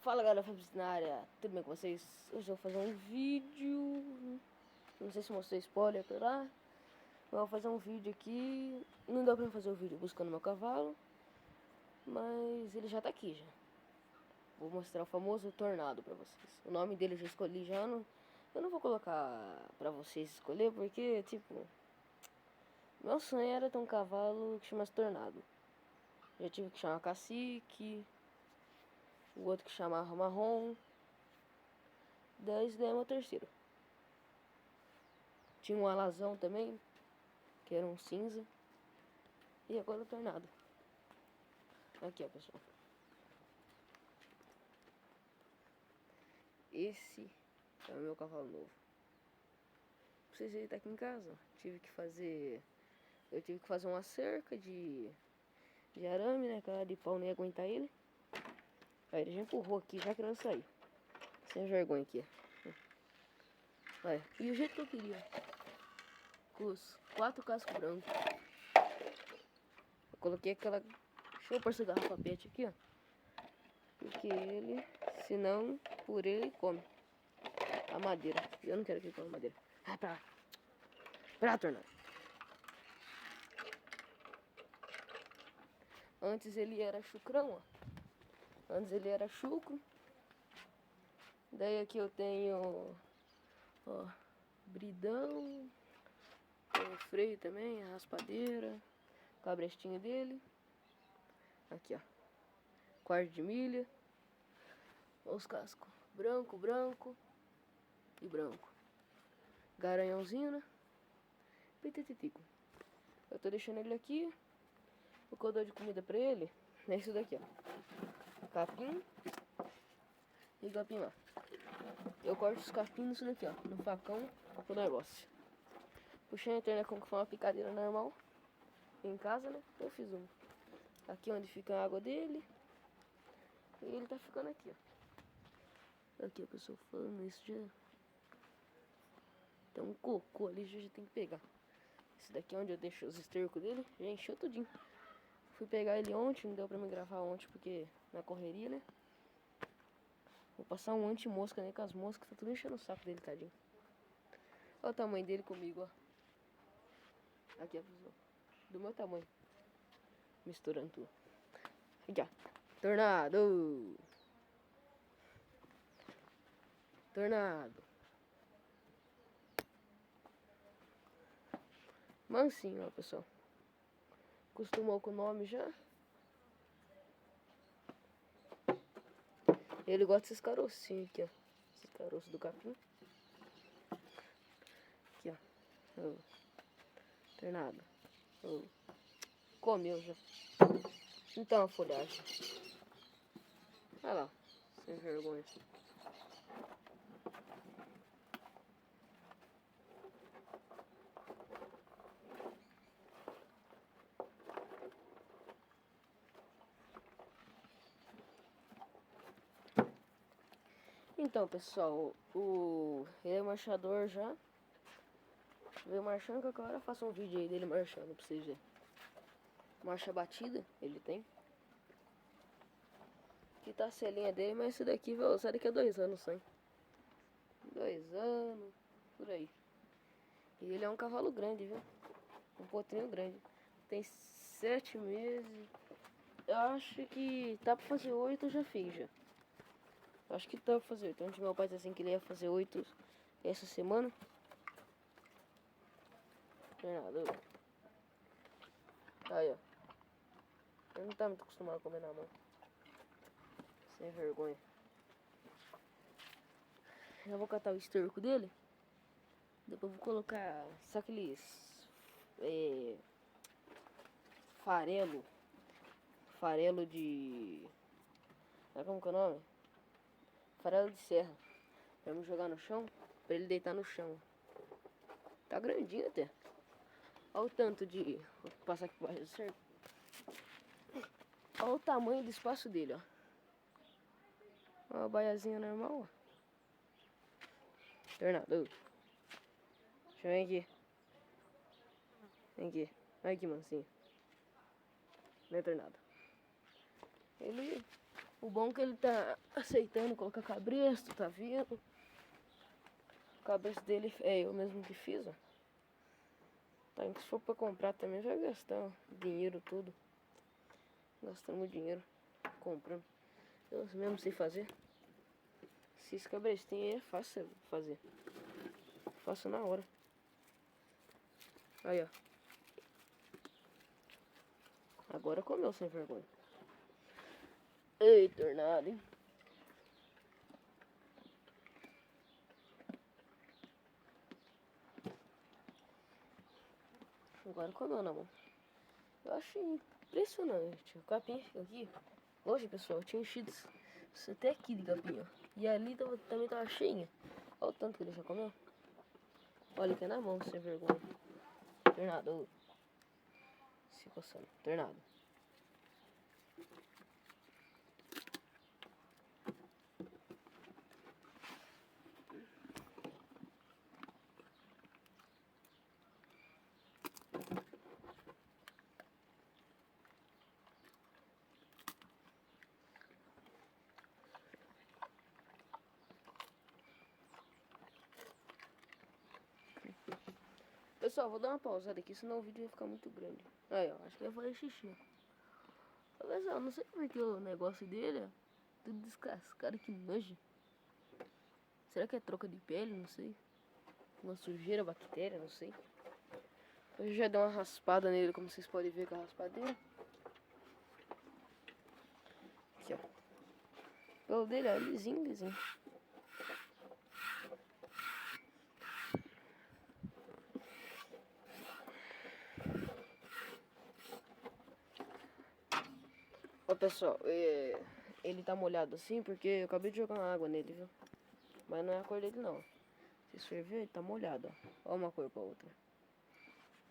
Fala galera, Fabrício na área, tudo bem com vocês? Hoje eu vou fazer um vídeo, não sei se mostrei spoiler pra lá, mas eu vou fazer um vídeo aqui, não dá pra fazer o vídeo buscando meu cavalo, mas ele já tá aqui já. Vou mostrar o famoso Tornado pra vocês. O nome dele eu já escolhi já, eu não vou colocar pra vocês escolher porque, tipo, meu sonho era ter um cavalo que chamasse Tornado. Já tive que chamar Cacique, o outro que chamava Marrom. Daí esse daí é meu terceiro. Tinha um alazão também, que era um cinza. E agora o Tornado. Aqui ó, pessoal. Esse é o meu cavalo novo. Pra vocês verem, ele tá aqui em casa. Eu tive que fazer uma cerca de arame, né? Cara de pau, nem ia aguentar ele. Aí ele já empurrou aqui, já querendo sair. Sem vergonha aqui, ó. Olha, e o jeito que eu queria. Com os 4 cascos brancos. Eu coloquei aquela... Deixa eu pôr essa garrafa pet aqui, ó. Porque ele, senão, por ele come a madeira. Eu não quero que ele coma madeira. Ah, pra lá. Pra lá, Tornado. Antes ele era chucrão, ó. Antes ele era chucro. Daí aqui eu tenho, ó, bridão. Tem o freio também, a raspadeira. Com a brestinha dele. Aqui, ó. Quarto de milha. Os cascos branco, branco e branco. Garanhãozinho, né? Pitititico. Eu tô deixando ele aqui. O que eu dou de comida pra ele é isso daqui, ó. Capim e capim lá. Eu corto os capim nisso daqui, ó. No facão pro negócio. Puxei a internet como que foi uma picadeira normal. Em casa, né? Eu fiz uma. Aqui onde fica a água dele. E ele tá ficando aqui, ó. Aqui a pessoa falando isso já. Tem um cocô ali, já tem que pegar. Esse daqui é onde eu deixo os estercos dele. Já encheu tudinho. Fui pegar ele ontem, não deu pra me gravar ontem porque na correria, né? Vou passar um anti-mosca, né? Com as moscas, tá tudo enchendo o saco dele, tadinho. Olha o tamanho dele comigo, ó. Aqui, ó, pessoal. Do meu tamanho. Misturando tudo. Aqui, ó. Tornado! Tornado. Mansinho, ó, pessoal. Acostumou com o nome já. Ele gosta desses carocinhos aqui, ó. Esses caroços do capim. Aqui, ó. Oh. Tornado. Oh. Comeu já. Então a folhagem. Olha lá. Sem vergonha. Então, pessoal, ele é marchador já. Veio marchando, qualquer hora eu faço um vídeo aí dele marchando pra vocês verem. Marcha batida, ele tem. Aqui tá a selinha dele, mas esse daqui vai usar daqui a 2 anos, sim. 2 anos, por aí. E ele é um cavalo grande, viu? Um potrinho grande. Tem 7 meses. Eu acho que tá pra fazer 8, eu já fiz já. Acho que tá pra fazer 8. Antes meu pai disse assim que ele ia fazer 8 essa semana. Treinador. Aí, ó. Ele não tá muito acostumado a comer na mão. Sem vergonha. Já vou catar o esterco dele. Depois vou colocar, sabe aqueles farelo de... Sabe como que é o nome? Farelo de serra. Pra me jogar no chão, pra ele deitar no chão. Tá grandinho até. Olha o tanto de... Vou passar aqui por baixo do cerco. Olha o tamanho do espaço dele, ó. Olha a baiazinha normal, ó. Tornado. Deixa eu ver aqui. Vem aqui. Olha aqui, mansinho. Não é tornado. Ele O bom é que ele tá aceitando colocar cabresto, tá vendo? O cabresto dele é eu mesmo que fiz, ó. Tá, se for pra comprar também vai gastar ó, dinheiro tudo. Gastando dinheiro comprando. Eu mesmo sei fazer. Esses cabrestinhos aí é fácil fazer. Faço na hora. Aí, ó. Agora comeu sem vergonha. Ei, tornado, hein? Agora comeu na mão. Eu achei impressionante. O capim aqui. Hoje, pessoal, tinha enchido até aqui de capim, ó. E ali também tava cheinha. Olha o tanto que ele já comeu. Olha aqui na mão, sem vergonha. Tornado. Se coçando. Tornado. Pessoal, vou dar uma pausada aqui, senão o vídeo vai ficar muito grande. Aí, ó, acho que vai fazer xixi. Pessoal, não sei como é que é o negócio dele, ó. Tudo descascado, que nojo. Será que é troca de pele? Não sei. Uma sujeira, bactéria, não sei. Eu já dei uma raspada nele, como vocês podem ver com a raspadeira. Aqui, ó. O pelo dele é lisinho, lisinho. Ó, pessoal, ele tá molhado assim porque eu acabei de jogar uma água nele, viu? Mas não é a cor dele, não. Se você ver, ele tá molhado, ó. Ó uma cor pra outra.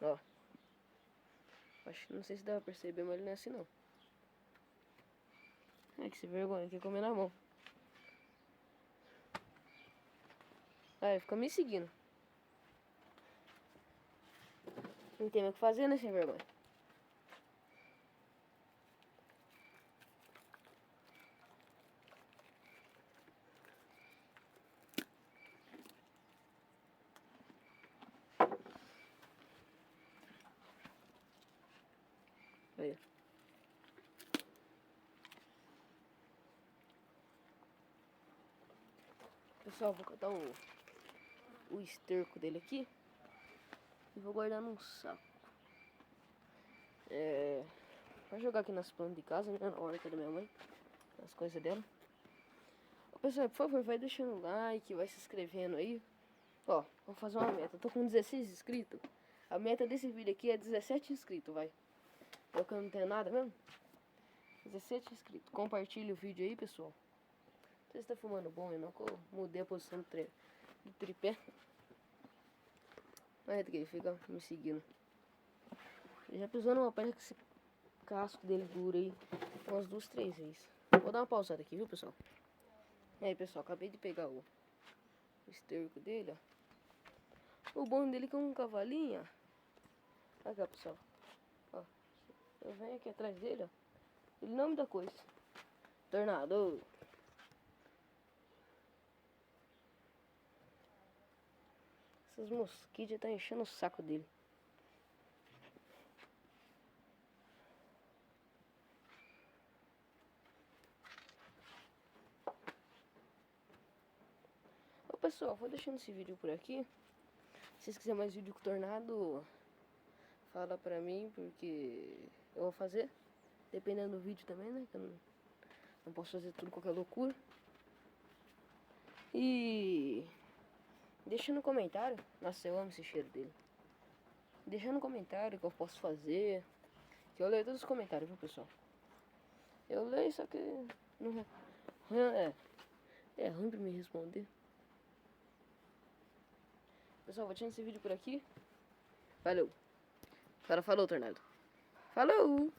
Ó. Acho, não sei se dá pra perceber, mas ele não é assim, não. Ai, que se vergonha, quer comer na mão. Ah, ele fica me seguindo. Não tem mais o que fazer, né, sem vergonha? Aí. Pessoal, vou catar o esterco dele aqui e vou guardar num saco. Vai jogar aqui nas plantas de casa, né? Na horta da minha mãe. As coisas dela. Ô, pessoal, por favor, vai deixando o like, vai se inscrevendo aí. Ó, vou fazer uma meta. Eu tô com 16 inscritos. A meta desse vídeo aqui é 17 inscritos, vai. Eu que não tenho nada mesmo. 17 inscritos. Compartilha o vídeo aí, pessoal. Não sei se tá filmando bom ou não, que eu mudei a posição do tripé. Olha que ele fica me seguindo. Ele já pisou numa pedra que esse casco dele dura aí umas 2, 3 vezes. Vou dar uma pausada aqui, viu, pessoal? E aí, pessoal, acabei de pegar o esterco dele, ó. O bom dele é que é um cavalinho, ó. Aqui, ó, pessoal. Ó, eu venho aqui atrás dele, ó. Ele não me dá coisa. Tornado. Essas mosquitas tá enchendo o saco dele. Ô, pessoal, vou deixando esse vídeo por aqui. Se vocês quiserem mais vídeo com tornado, fala pra mim, porque eu vou fazer. Dependendo do vídeo também, né? Que eu não posso fazer tudo qualquer loucura. E deixa no comentário. Nossa, eu amo esse cheiro dele. Deixa no comentário o que eu posso fazer. Que eu leio todos os comentários, viu, pessoal? Eu leio, só que não é ruim pra me responder. Pessoal, vou deixar esse vídeo por aqui. Valeu. Agora falou, tornado. Falou!